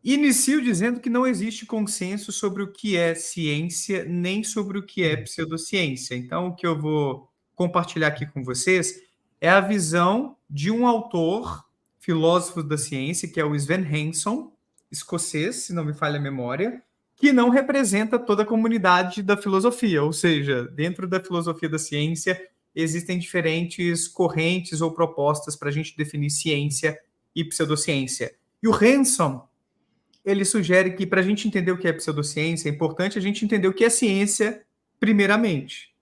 Inicio dizendo que não existe consenso sobre o que é ciência, nem sobre o que é pseudociência. Então, o que eu vou compartilhar aqui com vocês é a visão de um autor, filósofo da ciência, que é o Sven Hanson, escocês, se não me falha a memória, que não representa toda a comunidade da filosofia, ou seja, dentro da filosofia da ciência existem diferentes correntes ou propostas para a gente definir ciência e pseudociência. E o Hanson, ele sugere que para a gente entender o que é pseudociência, é importante a gente entender o que é ciência primeiramente.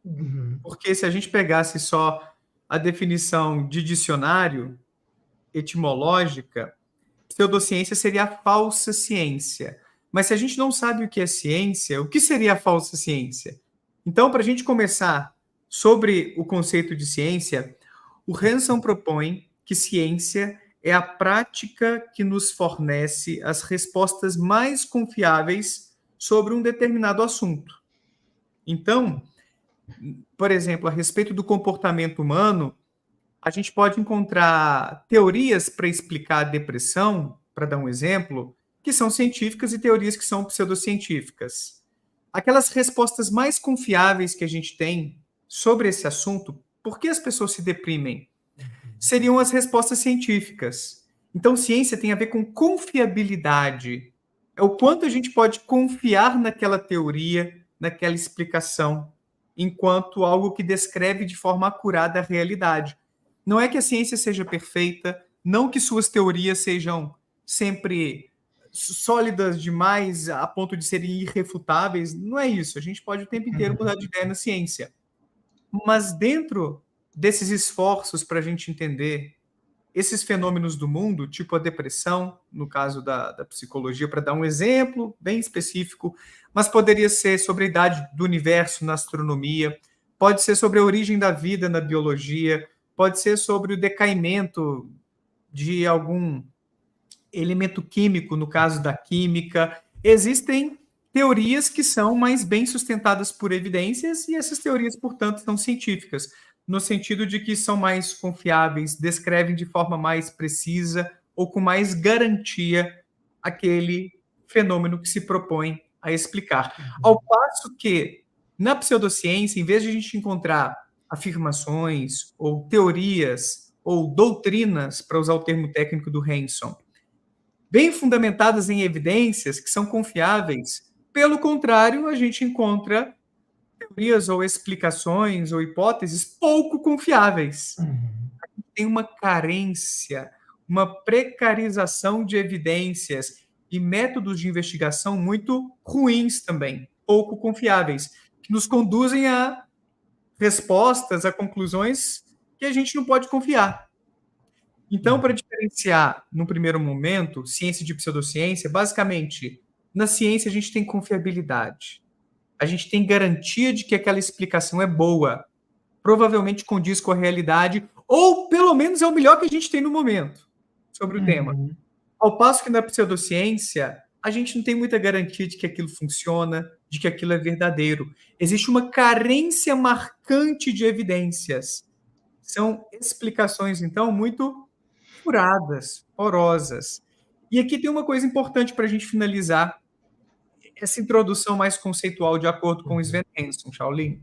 Porque se a gente pegasse só a definição de dicionário etimológica, pseudociência seria a falsa ciência. Mas se a gente não sabe o que é ciência, o que seria a falsa ciência? Então, para a gente começar sobre o conceito de ciência, o Hanson propõe que ciência é a prática que nos fornece as respostas mais confiáveis sobre um determinado assunto. Então, por exemplo, a respeito do comportamento humano, a gente pode encontrar teorias para explicar a depressão, para dar um exemplo, que são científicas e teorias que são pseudocientíficas. Aquelas respostas mais confiáveis que a gente tem sobre esse assunto, por que as pessoas se deprimem, seriam as respostas científicas. Então, ciência tem a ver com confiabilidade. É o quanto a gente pode confiar naquela teoria, naquela explicação, enquanto algo que descreve de forma acurada a realidade. Não é que a ciência seja perfeita, não que suas teorias sejam sempre sólidas demais a ponto de serem irrefutáveis. Não é isso. A gente pode o tempo inteiro mudar de ideia na ciência. Mas dentro desses esforços para a gente entender esses fenômenos do mundo, tipo a depressão, no caso da psicologia, para dar um exemplo bem específico, mas poderia ser sobre a idade do universo na astronomia, pode ser sobre a origem da vida na biologia, pode ser sobre o decaimento de algum elemento químico, no caso da química. Existem teorias que são mais bem sustentadas por evidências e essas teorias, portanto, são científicas, no sentido de que são mais confiáveis, descrevem de forma mais precisa ou com mais garantia aquele fenômeno que se propõe a explicar. Ao passo que, na pseudociência, em vez de a gente encontrar afirmações ou teorias ou doutrinas, para usar o termo técnico do Hanson, bem fundamentadas em evidências que são confiáveis, pelo contrário, a gente encontra teorias ou explicações ou hipóteses pouco confiáveis. Tem uma carência, uma precarização de evidências e métodos de investigação muito ruins também, pouco confiáveis, que nos conduzem a respostas, a conclusões que a gente não pode confiar. Então, para diferenciar, no primeiro momento, ciência de pseudociência, basicamente, na ciência a gente tem confiabilidade. A gente tem garantia de que aquela explicação é boa, provavelmente condiz com a realidade, ou pelo menos é o melhor que a gente tem no momento sobre o tema. Ao passo que na pseudociência, a gente não tem muita garantia de que aquilo funciona, de que aquilo é verdadeiro. Existe uma carência marcante de evidências. São explicações, então, muito furadas, porosas. E aqui tem uma coisa importante para a gente finalizar essa introdução mais conceitual de acordo com o Sven Hanson, Shaolin.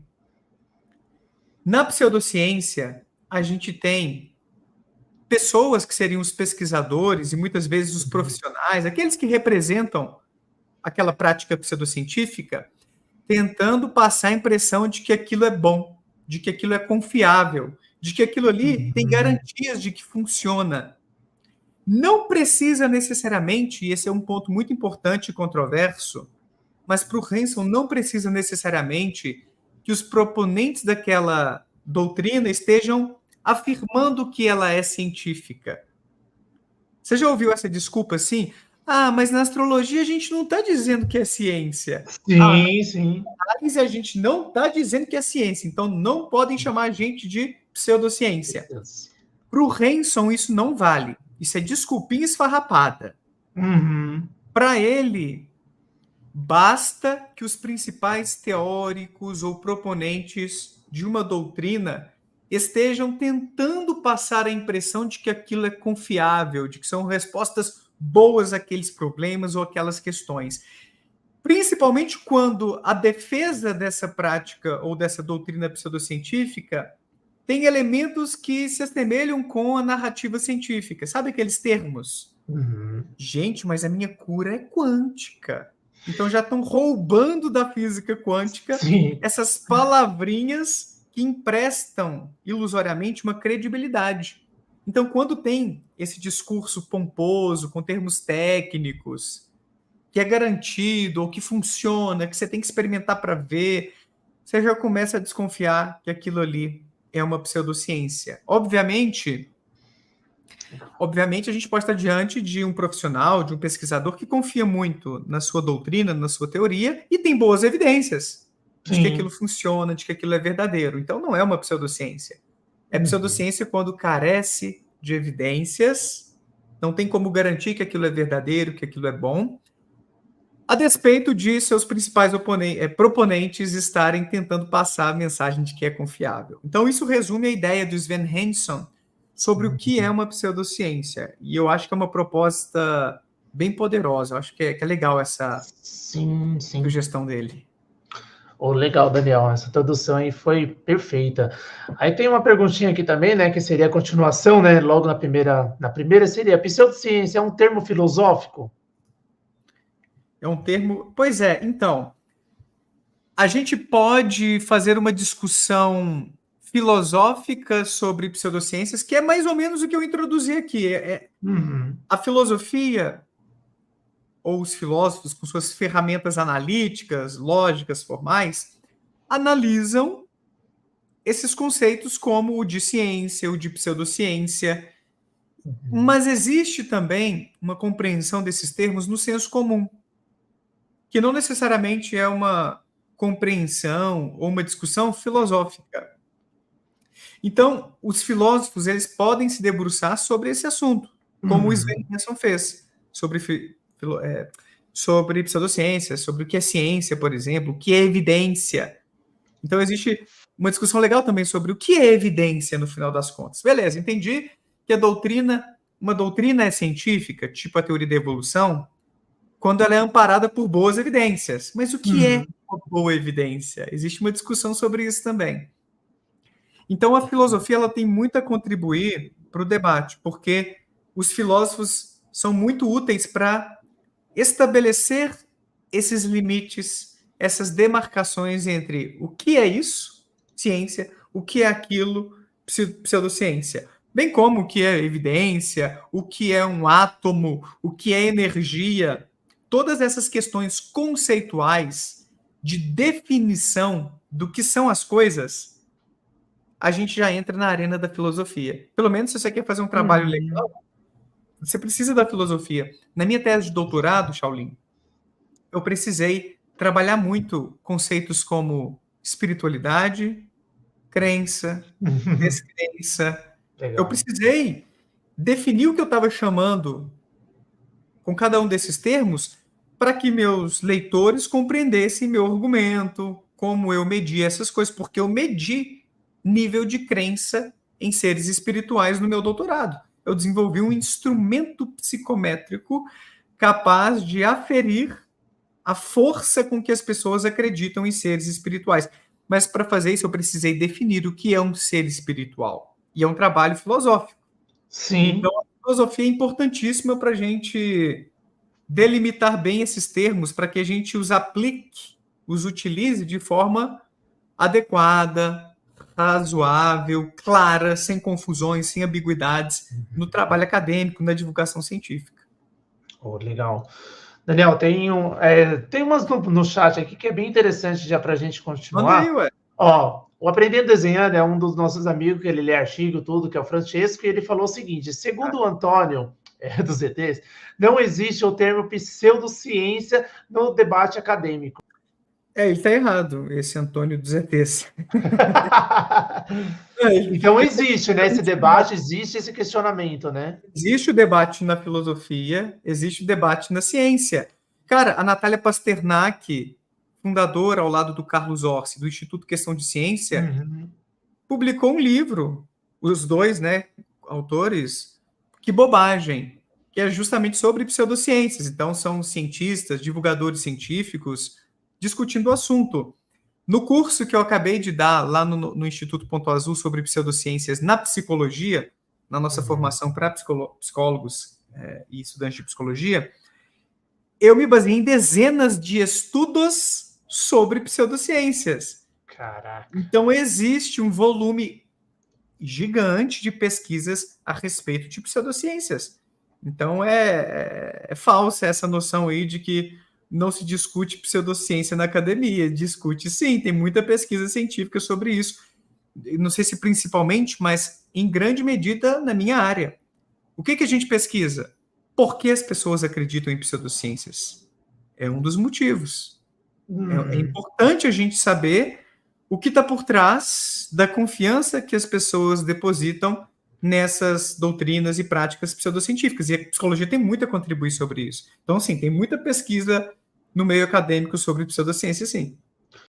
Na pseudociência, a gente tem pessoas que seriam os pesquisadores e muitas vezes os profissionais, aqueles que representam aquela prática pseudocientífica, tentando passar a impressão de que aquilo é bom, de que aquilo é confiável, de que aquilo ali tem garantias de que funciona. Não precisa necessariamente, e esse é um ponto muito importante e controverso, mas para o Hanson não precisa necessariamente que os proponentes daquela doutrina estejam afirmando que ela é científica. Você já ouviu essa desculpa assim? Ah, mas na astrologia a gente não está dizendo que é ciência. Sim. Análise a gente não está dizendo que é ciência, então não podem chamar a gente de pseudociência. Para o Hanson isso não vale. Isso é desculpinha esfarrapada. Para ele, basta que os principais teóricos ou proponentes de uma doutrina estejam tentando passar a impressão de que aquilo é confiável, de que são respostas boas aqueles problemas ou aquelas questões. Principalmente quando a defesa dessa prática ou dessa doutrina pseudocientífica tem elementos que se assemelham com a narrativa científica. Sabe aqueles termos? Uhum. Gente, mas a minha cura é quântica. Então já estão roubando da física quântica Sim. essas palavrinhas que emprestam ilusoriamente uma credibilidade. Então, quando tem esse discurso pomposo, com termos técnicos, que é garantido, ou que funciona, que você tem que experimentar para ver, você já começa a desconfiar que aquilo ali é uma pseudociência. Obviamente, a gente pode estar diante de um profissional, de um pesquisador que confia muito na sua doutrina, na sua teoria, e tem boas evidências de que aquilo funciona, de que aquilo é verdadeiro. Então, não é uma pseudociência. É pseudociência quando carece de evidências, não tem como garantir que aquilo é verdadeiro, que aquilo é bom, a despeito de seus principais proponentes estarem tentando passar a mensagem de que é confiável. Então, isso resume a ideia do Sven Henson sobre o que é uma pseudociência. E eu acho que é uma proposta bem poderosa. Eu acho que é legal essa sugestão dele. Oh, legal, Daniel. Essa tradução aí foi perfeita. Aí tem uma perguntinha aqui também, né? Que seria a continuação, né? Logo na primeira seria: pseudociência é um termo filosófico? É um termo. Pois é, então. A gente pode fazer uma discussão filosófica sobre pseudociências, que é mais ou menos o que eu introduzi aqui. A filosofia, ou os filósofos, com suas ferramentas analíticas, lógicas, formais, analisam esses conceitos como o de ciência, o de pseudociência. Mas existe também uma compreensão desses termos no senso comum, que não necessariamente é uma compreensão ou uma discussão filosófica. Então, os filósofos eles podem se debruçar sobre esse assunto, como o Sven Henson fez, sobre pseudociência, sobre o que é ciência, por exemplo, o que é evidência. Então, existe uma discussão legal também sobre o que é evidência no final das contas. Beleza, entendi que uma doutrina é científica, tipo a teoria da evolução, quando ela é amparada por boas evidências. Mas o que é uma boa evidência? Existe uma discussão sobre isso também. Então, a filosofia ela tem muito a contribuir para o debate, porque os filósofos são muito úteis para estabelecer esses limites, essas demarcações entre o que é isso, ciência, o que é aquilo, pseudociência. Bem como o que é evidência, o que é um átomo, o que é energia. Todas essas questões conceituais de definição do que são as coisas, a gente já entra na arena da filosofia. Pelo menos se você quer fazer um trabalho legal, você precisa da filosofia. Na minha tese de doutorado, Shaolin, eu precisei trabalhar muito conceitos como espiritualidade, crença, descrença. Legal. Eu precisei definir o que eu estava chamando com cada um desses termos para que meus leitores compreendessem meu argumento, como eu medi essas coisas, porque eu medi nível de crença em seres espirituais no meu doutorado. Eu desenvolvi um instrumento psicométrico capaz de aferir a força com que as pessoas acreditam em seres espirituais. Mas para fazer isso, eu precisei definir o que é um ser espiritual. E é um trabalho filosófico. Sim. Então, a filosofia é importantíssima para a gente delimitar bem esses termos, para que a gente os aplique, os utilize de forma adequada, razoável, clara, sem confusões, sem ambiguidades, no trabalho acadêmico, na divulgação científica. Oh, legal. Daniel, tem umas no chat aqui que é bem interessante já para a gente continuar. Manda aí, ué. Ó, o Aprendendo Desenhando é um dos nossos amigos, que ele lê artigo, tudo, que é o Francesco, e ele falou o seguinte: segundo o Antônio, dos ETs, não existe o termo pseudociência no debate acadêmico. Ele está errado, esse Antônio dos ETs. Então existe, né? Esse debate, existe esse questionamento, né? Existe o debate na filosofia, existe o debate na ciência. Cara, a Natália Pasternak, fundadora ao lado do Carlos Orsi, do Instituto Questão de Ciência, publicou um livro, os dois, né, autores, Que Bobagem, que é justamente sobre pseudociências. Então, são cientistas, divulgadores científicos discutindo o assunto. No curso que eu acabei de dar lá no Instituto Ponto Azul sobre pseudociências na psicologia, na nossa formação para psicólogos e estudantes de psicologia, eu me baseei em dezenas de estudos sobre pseudociências. Caraca. Então, existe um volume gigante de pesquisas a respeito de pseudociências. Então, é falsa essa noção aí de que não se discute pseudociência na academia. Discute sim, tem muita pesquisa científica sobre isso. Não sei se principalmente, mas em grande medida na minha área. O que a gente pesquisa? Por que as pessoas acreditam em pseudociências? É um dos motivos. É importante a gente saber o que está por trás da confiança que as pessoas depositam nessas doutrinas e práticas pseudocientíficas. E a psicologia tem muito a contribuir sobre isso. Então, sim, tem muita pesquisa no meio acadêmico sobre pseudociência, sim.